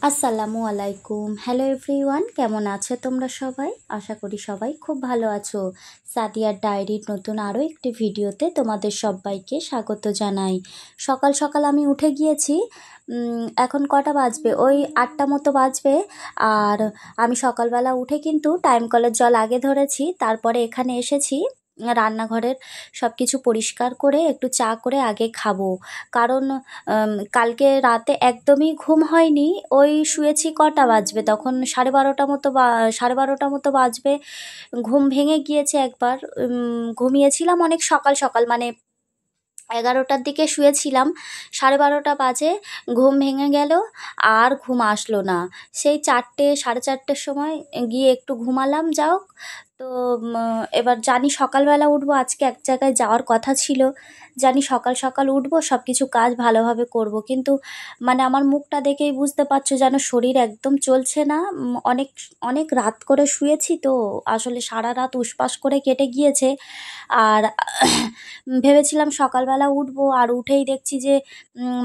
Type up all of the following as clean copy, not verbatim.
আসসালামু আলাইকুম। Hello everyone, কেমন আছো তোমরা সবাই? আশা করি সবাই খুব ভালো আছো। সাদিয়ার ডায়েরির নতুন আরও একটি ভিডিওতে তোমাদের সবাইকে স্বাগত জানাই। সকাল সকাল আমি উঠে গিয়েছি। এখন কটা বাজবে? ওই 8টা মতো বাজবে। আর আমি সকালবেলা উঠে কিন্তু টাইম কলের জল আগে ধরেছি, তারপরে এখানে এসেছি রান্নাঘরের সব কিছু পরিষ্কার করে একটু চা করে আগে খাবো। কারণ কালকে রাতে একদমই ঘুম হয়নি। ওই শুয়েছি কটা বাজবে তখন, 12:30 মতো 12:30 মতো বাজবে। ঘুম ভেঙে গিয়েছে একবার। ঘুমিয়েছিলাম অনেক সকাল সকাল, মানে 11টার দিকে শুয়েছিলাম, 12:30 বাজে ঘুম ভেঙে গেল। আর ঘুম আসলো না। সেই 4টে 4:30টের সময় গিয়ে একটু ঘুমালাম। যাও তো এবার জানি সকালবেলা উঠবো, আজকে এক জায়গায় যাওয়ার কথা ছিল। জানি সকাল সকাল উঠবো, সব কিছু কাজ ভালোভাবে করব, কিন্তু মানে আমার মুখটা দেখেই বুঝতে পারছো যেন শরীর একদম চলছে না। অনেক অনেক রাত করে শুয়েছি তো, আসলে সারা রাত উসপাস করে কেটে গিয়েছে। আর ভেবেছিলাম সকালবেলা উঠবো, আর উঠেই দেখছি যে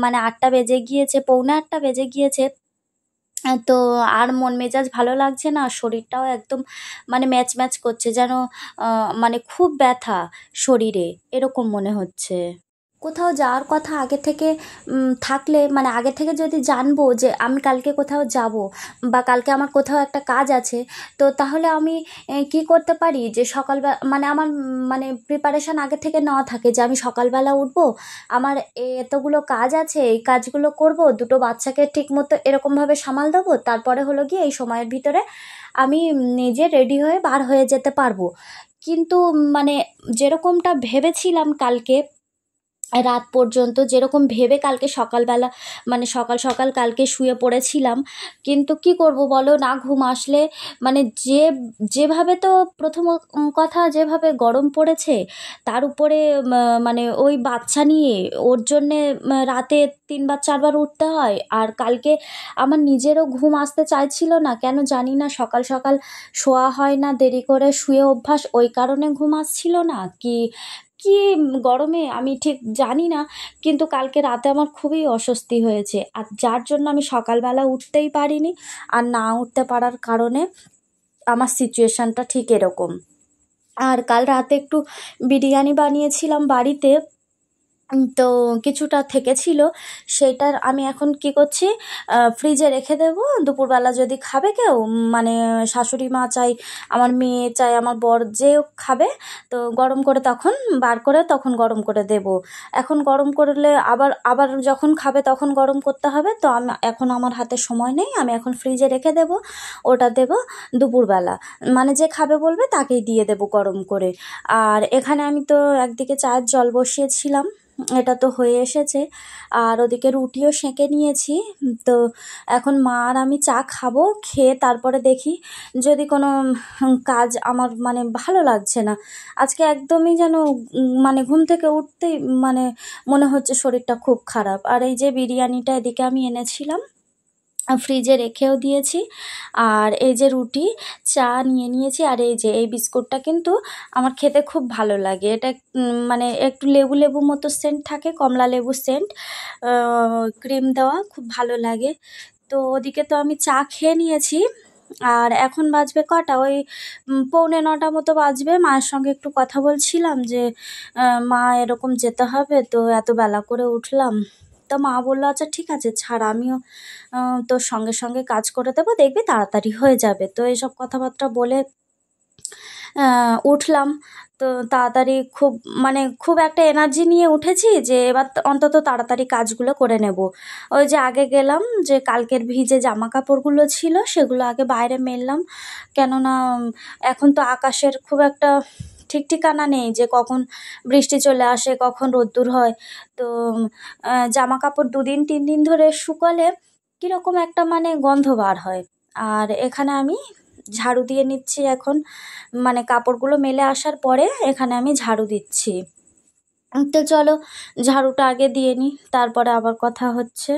মানে 8টা বেজে গিয়েছে, পৌনে 8টা বেজে গিয়েছে। তো আর মন মেজাজ ভালো লাগছে না, শরীরটাও একদম মানে ম্যাচ ম্যাচ করছে যেন। মানে খুব ব্যথা শরীরে, এরকম মনে হচ্ছে। কোথাও যাওয়ার কথা আগে থেকে থাকলে, মানে আগে থেকে যদি জানবো যে আমি কালকে কোথাও যাব, বা কালকে আমার কোথাও একটা কাজ আছে, তো তাহলে আমি কি করতে পারি যে সকালবেলা, মানে আমার মানে প্রিপারেশন আগে থেকে নেওয়া থাকে যে আমি সকালবেলা উঠবো, আমার এতগুলো কাজ আছে, এই কাজগুলো করব, দুটো বাচ্চাকে ঠিক মতো এরকমভাবে সামাল দেবো, তারপরে হলো গিয়ে এই সময়ের ভিতরে আমি নিজে রেডি হয়ে বার হয়ে যেতে পারবো। কিন্তু মানে যেরকমটা ভেবেছিলাম কালকে রাত পর্যন্ত, যেরকম ভেবে কালকে সকালবেলা, মানে সকাল সকাল কালকে শুয়ে পড়েছিলাম, কিন্তু কি করব বলো না, ঘুম আসলে মানে যেভাবে তো প্রথম কথা যেভাবে গরম পড়েছে, তার উপরে মানে ওই বাচ্চা নিয়ে ওর জন্যে রাতে 3বার 4বার উঠতে হয়। আর কালকে আমার নিজেরও ঘুম আসতে চাইছিল না, কেন জানি না, সকাল সকাল শোয়া হয় না, দেরি করে শুয়ে অভ্যাস, ওই কারণে ঘুম আসছিল না কি কি গরমে আমি ঠিক জানি না। কিন্তু কালকে রাতে আমার খুবই অস্বস্তি হয়েছে, আর যার জন্য আমি সকালবেলা উঠতেই পারিনি। আর না উঠতে পারার কারণে আমার সিচুয়েশানটা ঠিক এরকম। আর কাল রাতে একটু বিরিয়ানি বানিয়েছিলাম বাড়িতে, তো কিছুটা থেকে ছিল, সেইটার আমি এখন কি করছি, ফ্রিজে রেখে দেবো। দুপুরবেলা যদি খাবে কেউ, মানে শাশুড়ি মা চাই, আমার মেয়ে চাই, আমার বর, যে খাবে, তো গরম করে তখন বার করে তখন গরম করে দেব। এখন গরম করলে আবার আবার যখন খাবে তখন গরম করতে হবে, তো আমি এখন আমার হাতে সময় নেই, আমি এখন ফ্রিজে রেখে দেব। ওটা দেব দুপুরবেলা, মানে যে খাবে বলবে তাকেই দিয়ে দেব গরম করে। আর এখানে আমি তো একদিকে চায়ের জল বসিয়েছিলাম, এটা তো হয়ে এসেছে। আর ওদিকে রুটিও সেঁকে নিয়েছি। তো এখন মা আর আমি চা খাবো, খেয়ে তারপরে দেখি যদি কোনো কাজ, আমার মানে ভালো লাগছে না আজকে একদমই, যেন মানে ঘুম থেকে উঠতেই মানে মনে হচ্ছে শরীরটা খুব খারাপ। আর এই যে বিরিয়ানিটা এদিকে আমি এনেছিলাম, ফ্রিজে রেখেও দিয়েছি। আর এই যে রুটি, চা নিয়ে নিয়েছি, আর এই যে এই বিস্কুটটা কিন্তু আমার খেতে খুব ভালো লাগে। এটা মানে একটু লেবু লেবু মতো সেন্ট থাকে, কমলা লেবু সেন্ট, ক্রিম দেওয়া, খুব ভালো লাগে। তো ওদিকে তো আমি চা খেয়ে নিয়েছি। আর এখন বাজবে কটা, ওই পৌনে 9টা মতো বাজবে। মায়ের সঙ্গে একটু কথা বলছিলাম যে মা এরকম যেতে হবে, তো এত বেলা করে উঠলাম। তো মা বললো আচ্ছা ঠিক আছে ছাড়, আমিও তোর সঙ্গে সঙ্গে কাজ করে দেবো, দেখবি তাড়াতাড়ি হয়ে যাবে। তো এইসব কথাবার্তা বলে উঠলাম। তো তাড়াতাড়ি খুব, মানে খুব একটা এনার্জি নিয়ে উঠেছি যে এবার অন্তত তাড়াতাড়ি কাজগুলো করে নেব। ওই যে আগে গেলাম, যে কালকের ভিজে জামা কাপড়গুলো ছিল সেগুলো আগে বাইরে মেললাম, কেননা এখন তো আকাশের খুব একটা ঠিক ঠিকানা নেই যে কখন বৃষ্টি চলে আসে, কখন রোদ্দুর হয়। তো জামা কাপড় 2 দিন 3 দিন ধরে শুকালে কীরকম একটা মানে গন্ধ বার হয়। আর এখানে আমি ঝাড়ু দিয়ে নিচ্ছি এখন, মানে কাপড়গুলো মেলে আসার পরে এখানে আমি ঝাড়ু দিচ্ছি। তো চলো ঝাড়ুটা আগে দিয়ে নিই, তারপরে আবার কথা হচ্ছে।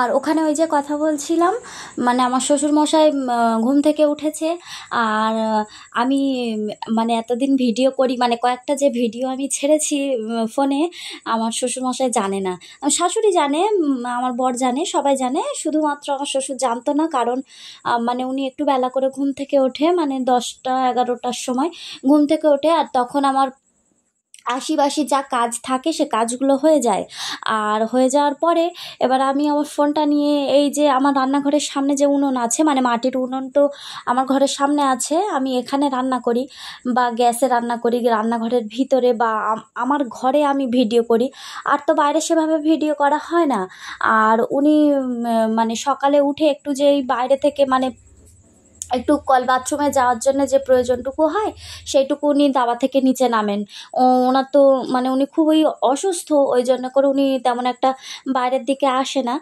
আর ওখানে ওই যে কথা বলছিলাম, মানে আমার শ্বশুরমশাই ঘুম থেকে উঠেছে। আর আমি মানে এতদিন ভিডিও করি, মানে কয়েকটা যে ভিডিও আমি ছেড়েছি ফোনে, আমার শ্বশুরমশাই জানে না। আমার শাশুড়ি জানে, আমার বর জানে, সবাই জানে, শুধুমাত্র আমার শ্বশুর জানতো না। কারণ মানে উনি একটু বেলা করে ঘুম থেকে ওঠে, মানে 10টা 11টার সময় ঘুম থেকে ওঠে। আর তখন আমার আশিবাসি যা কাজ থাকে সে কাজগুলো হয়ে যায়। আর হয়ে যাওয়ার পরে এবার আমি আমার ফোনটা নিয়ে, এই যে আমার রান্নাঘরের সামনে যে উনুন আছে, মানে মাটির উনুন তো আমার ঘরের সামনে আছে, আমি এখানে রান্না করি বা গ্যাসে রান্না করি, রান্নাঘরের ভিতরে বা আমার ঘরে আমি ভিডিও করি। আর তো বাইরে সেভাবে ভিডিও করা হয় না। আর উনি মানে সকালে উঠে একটু যেই বাইরে থেকে মানে একটু বাথরুমে যাওয়ার জন্য যে প্রয়োজনটুকু হয় সেইটুকু উনি দাবা থেকে নিচে নামেন। ওনার তো মানে উনি খুবই অসুস্থ, ওই জন্য করে উনি তেমন একটা বাইরের দিকে আসে না।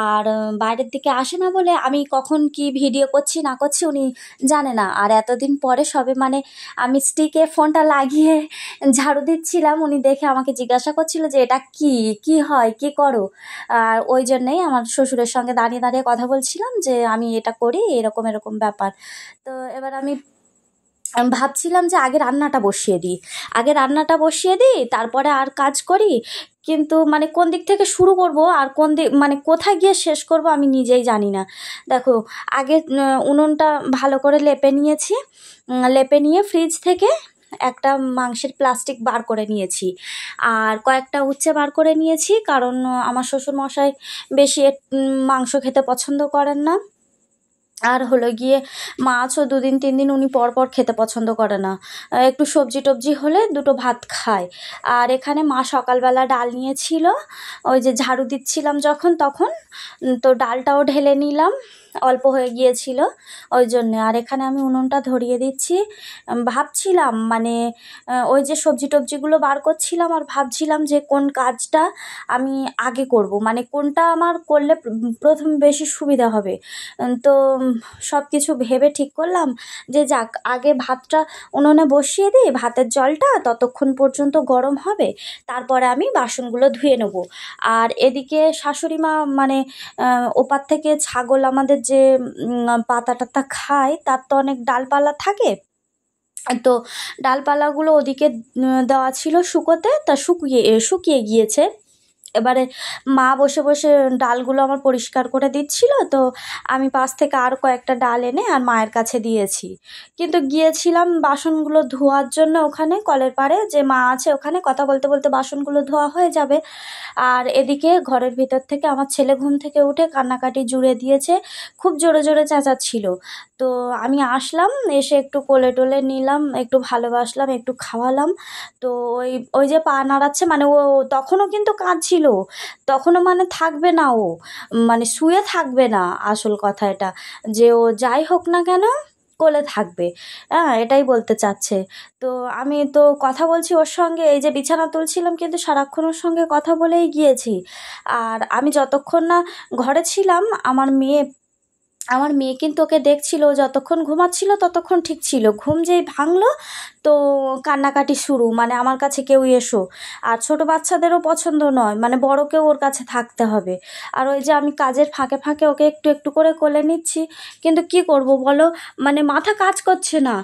আর বাইরের দিকে আসে না বলে আমি কখন কি ভিডিও করছি না করছি উনি জানে না। আর এতদিন পরে সবে মানে আমি স্টিকে ফোনটা লাগিয়ে ঝাড়ু দিচ্ছিলাম, উনি দেখে আমাকে জিজ্ঞাসা করছিল যে এটা কি, কি হয়, কি করো। আর ওই জন্যেই আমার শ্বশুরের সঙ্গে দাঁড়িয়ে দাঁড়িয়ে কথা বলছিলাম যে আমি এটা করি, এরকম এরকম ব্যাপার। তো এবার আমি ভাবছিলাম যে আগে রান্নাটা বসিয়ে দিই, আগে রান্নাটা বসিয়ে দিই, তারপরে আর কাজ করি। কিন্তু মানে কোন দিক থেকে শুরু করব আর কোন দিক মানে কোথায় গিয়ে শেষ করব আমি নিজেই জানি না। দেখো, আগে উনুনটা ভালো করে লেপে নিয়েছি, লেপে নিয়ে ফ্রিজ থেকে একটা মাংসের প্লাস্টিক বার করে নিয়েছি। আর কয়েকটা উচ্ছে বার করে নিয়েছি, কারণ আমার শ্বশুরমশাই বেশি মাংস খেতে পছন্দ করেন না। আর হলো গিয়ে মাছও 2 দিন 3 দিন উনি পর পর খেতে পছন্দ করে না। একটু সবজি টবজি হলে দুটো ভাত খায়। আর এখানে মা সকালবেলা ডাল নিয়েছিল, ওই যে ঝাড়ু দিচ্ছিলাম যখন তখন, তো ডালটাও ঢেলে নিলাম, অল্প হয়ে গিয়েছিল ওই জন্যে। আর এখানে আমি উনুনটা ধরিয়ে দিচ্ছি। ভাবছিলাম মানে ওই যে সবজি টবজিগুলো বার করছিলাম আর ভাবছিলাম যে কোন কাজটা আমি আগে করব, মানে কোনটা আমার করলে প্রথম বেশি সুবিধা হবে। তো সব কিছু ভেবে ঠিক করলাম যে যাক, আগে ভাতটা উনুনে বসিয়ে দিই, ভাতের জলটা ততক্ষণ পর্যন্ত গরম হবে, তারপরে আমি বাসনগুলো ধুয়ে নেব। আর এদিকে শাশুড়ি মা মানে ওপার থেকে ছাগল আমাদের যে পাতা টাতা খায়, তার তো অনেক ডালপালা থাকে। তো ডালপালাগুলো ওদিকে দেওয়া ছিল শুকোতে, তা শুকিয়ে গিয়েছে। এবারে মা বসে বসে ডালগুলো আমার পরিষ্কার করে দিচ্ছিল, তো আমি পাশ থেকে আর কয়েকটা ডাল এনে আর মায়ের কাছে দিয়েছি। কিন্তু গিয়েছিলাম বাসনগুলো ধোয়ার জন্য, ওখানে কলের পাড়ে যে মা আছে ওখানে কথা বলতে বলতে বাসনগুলো ধোয়া হয়ে যাবে। আর এদিকে ঘরের ভিতর থেকে আমার ছেলে ঘুম থেকে উঠে কান্নাকাটি জুড়ে দিয়েছে, খুব জোরে জোরে চেঁচাচ্ছিল। তো আমি আসলাম, এসে একটু কোলে টোলে নিলাম, একটু ভালোবাসলাম, একটু খাওয়ালাম। তো ওই ওই যে পা নাড়াচ্ছে, মানে ও তখনও কিন্তু কাঁদছিল, তখনও মানে থাকবে না ও, মানে শুয়ে থাকবে না, আসল কথা এটা, যে ও যাই হোক না কেন কোলে থাকবে। হ্যাঁ, এটাই বলতে চাচ্ছে। তো আমি তো কথা বলছি ওর সঙ্গে, এই যে বিছানা তুলছিলাম কিন্তু সারাক্ষণ ওর সঙ্গে কথা বলেই গিয়েছি। আর আমি যতক্ষণ না ঘরে ছিলাম, আমার মেয়ে কিন্তু ওকে দেখছিল, ও যতক্ষণ ঘুমাচ্ছিল ততক্ষণ ঠিক ছিল, ঘুম যেই ভাঙলো তো কান্নাকাটি শুরু, মানে আমার কাছে কেউ এসো। আর ছোট বাচ্চাদেরও পছন্দ নয়, মানে বড় কেউ ওর কাছে থাকতে হবে। আর ওই যে আমি কাজের ফাঁকে ফাঁকে ওকে একটু একটু করে কোলে নিচ্ছি, কিন্তু কি করব বলো, মানে মাথা কাজ করছে না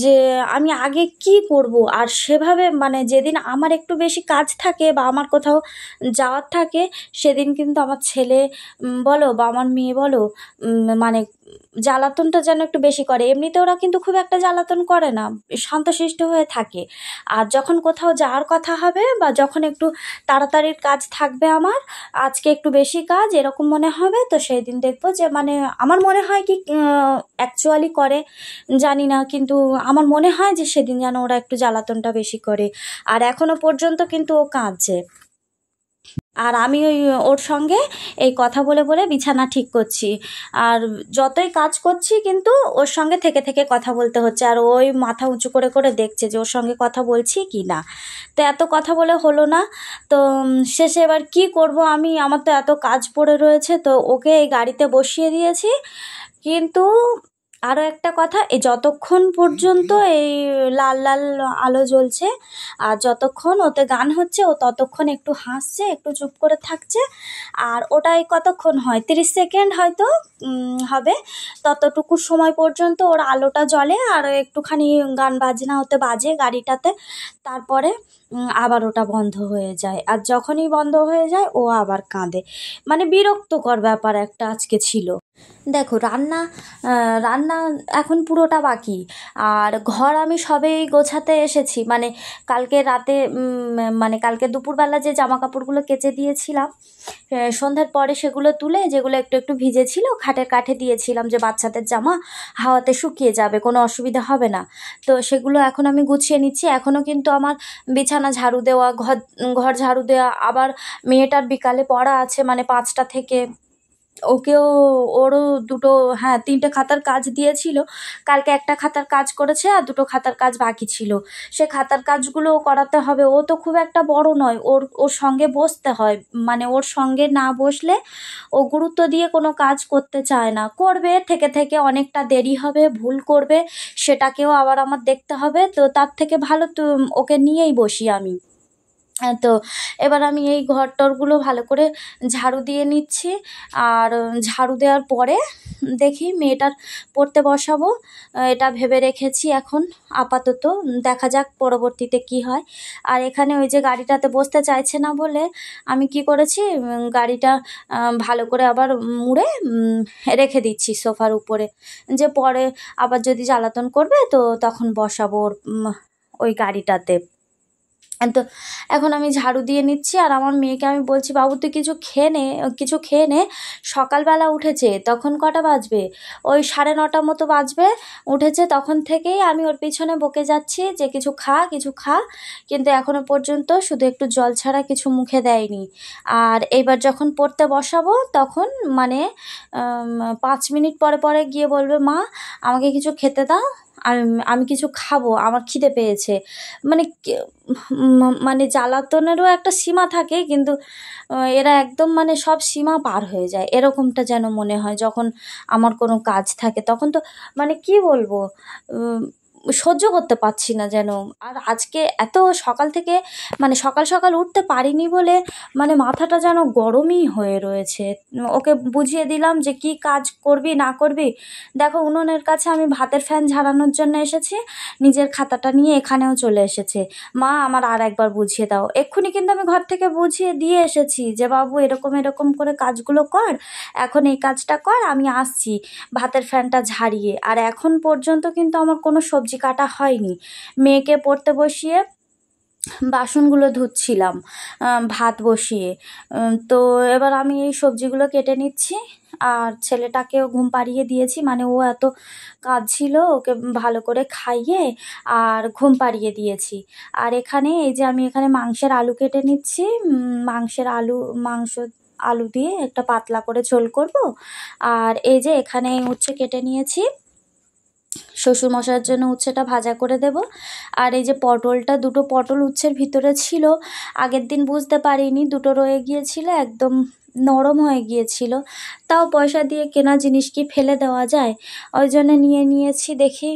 যে আমি আগে কি করব। আর সেভাবে মানে যেদিন আমার একটু বেশি কাজ থাকে বা আমার কোথাও যাওয়ার থাকে, সেদিন কিন্তু আমার ছেলে বলো বা আমার মেয়ে বলো, মানে জ্বালাতনটা যেন একটু বেশি করে। এমনিতে ওরা কিন্তু খুব একটা জ্বালাতন করে না, শান্তশিষ্ট হয়ে থাকে। আর যখন কোথাও যাওয়ার কথা হবে বা যখন একটু তাড়াতাড়ির কাজ থাকবে, আমার আজকে একটু বেশি কাজ এরকম মনে হবে, তো সেই দিন দেখবো যে মানে আমার মনে হয় কি অ্যাকচুয়ালি করে জানি না, কিন্তু আমার মনে হয় যে সেদিন যেন ওরা একটু জ্বালাতনটা বেশি করে। আর এখনো পর্যন্ত কিন্তু ও কাঁদছে। আর আমি ওই ওর সঙ্গে এই কথা বলে বলে বিছানা ঠিক করছি। আর যতই কাজ করছি কিন্তু ওর সঙ্গে থেকে থেকে কথা বলতে হচ্ছে, আর ওই মাথা উঁচু করে করে দেখছে যে ওর সঙ্গে কথা বলছি কি না। তো এত কথা বলে হলো না। তো শেষে এবার কি করব আমি, আমার তো এত কাজ পড়ে রয়েছে, তো ওকে এই গাড়িতে বসিয়ে দিয়েছি। কিন্তু আরও একটা কথা, এই যতক্ষণ পর্যন্ত এই লাল লাল আলো জ্বলছে আর যতক্ষণ ওতে গান হচ্ছে ও ততক্ষণ একটু হাসছে, একটু চুপ করে থাকছে। আর ওটাই কতক্ষণ হয়, 30 সেকেন্ড হয়তো হবে। ততটুকু সময় পর্যন্ত ওর আলোটা জ্বলে আর একটুখানি গান বাজনা ওতে বাজে গাড়িটাতে। তারপরে আবার ওটা বন্ধ হয়ে যায়, আর যখনই বন্ধ হয়ে যায় ও আবার কাঁদে। মানে বিরক্তকর ব্যাপার একটা আজকে ছিল। দেখো রান্না এখন পুরোটা বাকি, আর ঘর আমি সবেই গোছাতে এসেছি। মানে কালকে রাতে মানে কালকে দুপুরবেলা যে জামা কাপড়গুলো কেচে দিয়েছিলাম সন্ধ্যার পরে, সেগুলো তুলে যেগুলো একটু একটু ভিজে ছিল খাটের কাঠে দিয়েছিলাম, যে বাচ্চাদের জামা হাওয়াতে শুকিয়ে যাবে, কোনো অসুবিধা হবে না। তো সেগুলো এখন আমি গুছিয়ে নিচ্ছি। এখনও কিন্তু আমার বিছানা ঝাড়ু দেওয়া, ঘর ঝাড়ু দেওয়া, আবার মেয়েটার বিকালে পড়া আছে, মানে 5টা থেকে। ওকেও, ওরও দুটো, হ্যাঁ 3টে খাতার কাজ দিয়েছিল। কালকে একটা খাতার কাজ করেছে আর 2টো খাতার কাজ বাকি ছিল। সে খাতার কাজগুলোও করাতে হবে। ও তো খুব একটা বড় নয়, ওর সঙ্গে বসতে হয়। মানে ওর সঙ্গে না বসলে ও গুরুত্ব দিয়ে কোনো কাজ করতে চায় না। করবে, থেকে থেকে অনেকটা দেরি হবে, ভুল করবে, সেটাকেও আবার আমার দেখতে হবে। তো তার থেকে ভালো তো ওকে নিয়েই বসি আমি। তো এবার আমি এই ঘরটরগুলো ভালো করে ঝাড়ু দিয়ে নিচ্ছি। আর ঝাড়ু দেওয়ার পরে দেখি মেয়েটার পড়তে বসাবো, এটা ভেবে রেখেছি এখন আপাতত। দেখা যাক পরবর্তীতে কি হয়। আর এখানে ওই যে গাড়িটাতে বসতে চাইছে না বলে আমি কি করেছি, গাড়িটা ভালো করে আবার মুড়ে রেখে দিচ্ছি সোফার উপরে, যে পরে আবার যদি জ্বালাতন করবে তো তখন বসাবো ওই গাড়িটাতে। তো এখন আমি ঝাড়ু দিয়ে নিচ্ছি, আর আমার মেয়েকে আমি বলছি, বাবু তুই কিছু খেয়ে নে। সকালবেলা উঠেছে, তখন কটা বাজবে, ওই 9:30 মতো বাজবে। উঠেছে তখন থেকেই আমি ওর পিছনে বকে যাচ্ছি যে কিছু খা, কিন্তু এখনো পর্যন্ত শুধু একটু জল ছাড়া কিছু মুখে দেয়নি। আর এইবার যখন পড়তে বসাবো তখন মানে 5 মিনিট পরে পরে গিয়ে বলবে, মা আমাকে কিছু খেতে দাও, আমি কিছু খাবো, আমার খিদে পেয়েছে। মানে মানে জ্বালাতনেরও একটা সীমা থাকে, কিন্তু এরা একদম মানে সব সীমা পার হয়ে যায়, এরকমটা যেন মনে হয় যখন আমার কোনো কাজ থাকে। তখন তো মানে কি বলবো, সহ্য করতে পারছি না যেন। আর আজকে এত সকাল থেকে মানে সকাল সকাল উঠতে পারিনি বলে মানে মাথাটা যেন গরমই হয়ে রয়েছে। ওকে বুঝিয়ে দিলাম যে কি কাজ করবি না করবি। দেখো উনুনের কাছে আমি ভাতের ফ্যান ঝাড়ানোর জন্য এসেছি, নিজের খাতাটা নিয়ে এখানেও চলে এসেছে। মা আমার আর একবার বুঝিয়ে দাও। এক্ষুনি কিন্তু আমি ঘর থেকে বুঝিয়ে দিয়ে এসেছি যে বাবু এরকম এরকম করে কাজগুলো কর, এখন এই কাজটা কর, আমি আসছি ভাতের ফ্যানটা ঝাড়িয়ে। আর এখন পর্যন্ত কিন্তু আমার কোনো সবজি কাটা হয়নি। মেয়েকে পড়তে বসিয়ে বাসনগুলো ধুচ্ছিলাম ভাত বসিয়ে। তো এবার আমি এই সবজিগুলো কেটে নিচ্ছি। আর ছেলেটাকেও ঘুম পাড়িয়ে দিয়েছি, মানে ও এত কাজ ছিল, ওকে ভালো করে খাইয়ে আর ঘুম পাড়িয়ে দিয়েছি। আর এখানে এই যে আমি এখানে মাংসের আলু কেটে নিচ্ছি। মাংস আলু দিয়ে একটা পাতলা করে ঝোল করব। আর এই যে এখানে উচ্ছে কেটে নিয়েছি, শ্বশুরমশাইয়ের জন্য উচ্ছেটা ভাজা করে দেব। আর এই যে পটলটা, 2টো পটল উচ্ছের ভিতরে ছিল, আগের দিন বুঝতে পারিনি, 2টো রয়ে গিয়েছিল, একদম নরম হয়ে গিয়েছিল। তাও পয়সা দিয়ে কেনা জিনিস কি ফেলে দেওয়া যায়, ওই জন্য নিয়ে নিয়েছি। দেখি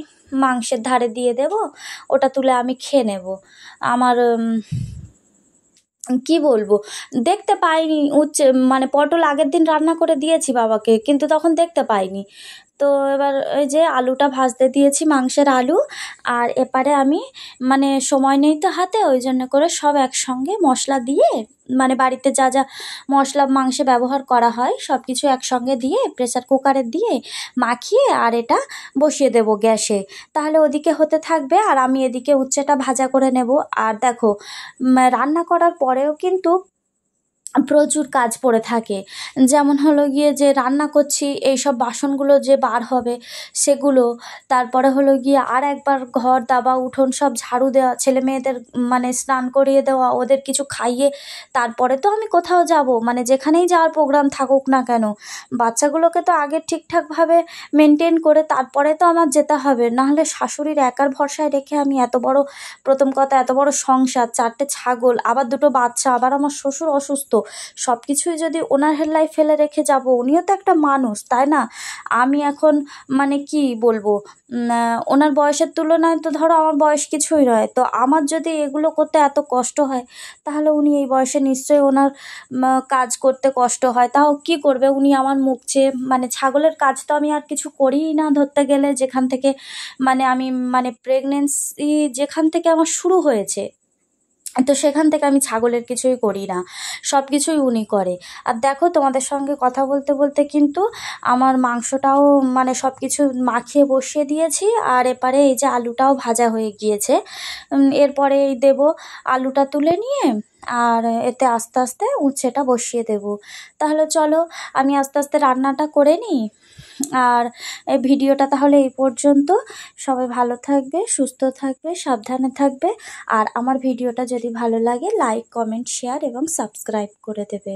মাংসের ধারে দিয়ে দেব, ওটা তুলে আমি খেয়ে নেব। আমার কি বলবো, দেখতে পাইনি উচ্ছে, মানে পটল আগের দিন রান্না করে দিয়েছি বাবাকে, কিন্তু তখন দেখতে পাইনি। তো এবার ওই যে আলুটা ভাজতে দিয়েছি, মাংসের আলু। আর এপারে আমি মানে সময় নেই তো হাতে, ওই জন্য করে সব একসঙ্গে মশলা দিয়ে, মানে বাড়িতে যা যা মশলা মাংসে ব্যবহার করা হয় সব কিছু একসঙ্গে দিয়ে প্রেসার কুকারে দিয়ে মাখিয়ে আর এটা বসিয়ে দেব গ্যাসে। তাহলে ওদিকে হতে থাকবে আর আমি এদিকে উচ্ছেটা ভাজা করে নেব। আর দেখো রান্না করার পরেও কিন্তু প্রচুর কাজ পড়ে থাকে। যেমন হলো গিয়ে যে রান্না করছি, এইসব বাসনগুলো যে বার হবে সেগুলো, তারপরে হলো গিয়ে আর একবার ঘর দাবা উঠোন সব ঝাড়ু দেওয়া, ছেলে মেয়েদের মানে স্নান করিয়ে দেওয়া, ওদের কিছু খাইয়ে তারপরে তো আমি কোথাও যাব, মানে যেখানেই যাওয়ার প্রোগ্রাম থাকুক না কেন, বাচ্চাগুলোকে তো আগে ঠিকঠাকভাবে মেনটেন করে তারপরে তো আমার যেতে হবে। নাহলে শাশুড়ির একার ভরসায় রেখে আমি প্রথম কথা এত বড় সংসার, 4টে ছাগল, আবার 2টো বাচ্চা, আবার আমার শ্বশুর অসুস্থ, সব কিছুই যদি ওনার হেলায় ফেলে রেখে যাব, উনিও তো একটা মানুষ, তাই না? আমি এখন মানে কি বলবো, ওনার বয়সের তুলনায় তো ধরো আমার বয়স কিছুই নয়, তো আমার যদি এগুলো করতে এত কষ্ট হয়, তাহলে উনি এই বয়সে নিশ্চয়ই ওনার কাজ করতে কষ্ট হয়। তাও কি করবে, উনি আমার মুখ চেয়ে, মানে ছাগলের কাজ তো আমি আর কিছু করিই না ধরতে গেলে, যেখান থেকে মানে আমি মানে প্রেগনেন্সি যেখান থেকে আমার শুরু হয়েছে, তো সেখান থেকে আমি ছাগলের কিছুই করি না, সব কিছুই উনি করে। আর দেখো, তোমাদের সঙ্গে কথা বলতে বলতে কিন্তু আমার মাংসটাও মানে সব কিছু মাখিয়ে বসিয়ে দিয়েছি, আর এপারে এই যে আলুটাও ভাজা হয়ে গিয়েছে। এরপরে এই দেবো, আলুটা তুলে নিয়ে আর এতে আস্তে আস্তে উচ্ছেটা বসিয়ে দেব। তাহলে চলো আমি আস্তে আস্তে রান্নাটা করে নিই। আর এই ভিডিওটা তাহলে এই পর্যন্ত। সবাই ভালো থাকবে, সুস্থ থাকবে, সাবধানে থাকবে। আর আমার ভিডিওটা যদি ভালো লাগে, লাইক, কমেন্ট, শেয়ার এবং সাবস্ক্রাইব করে দেবে।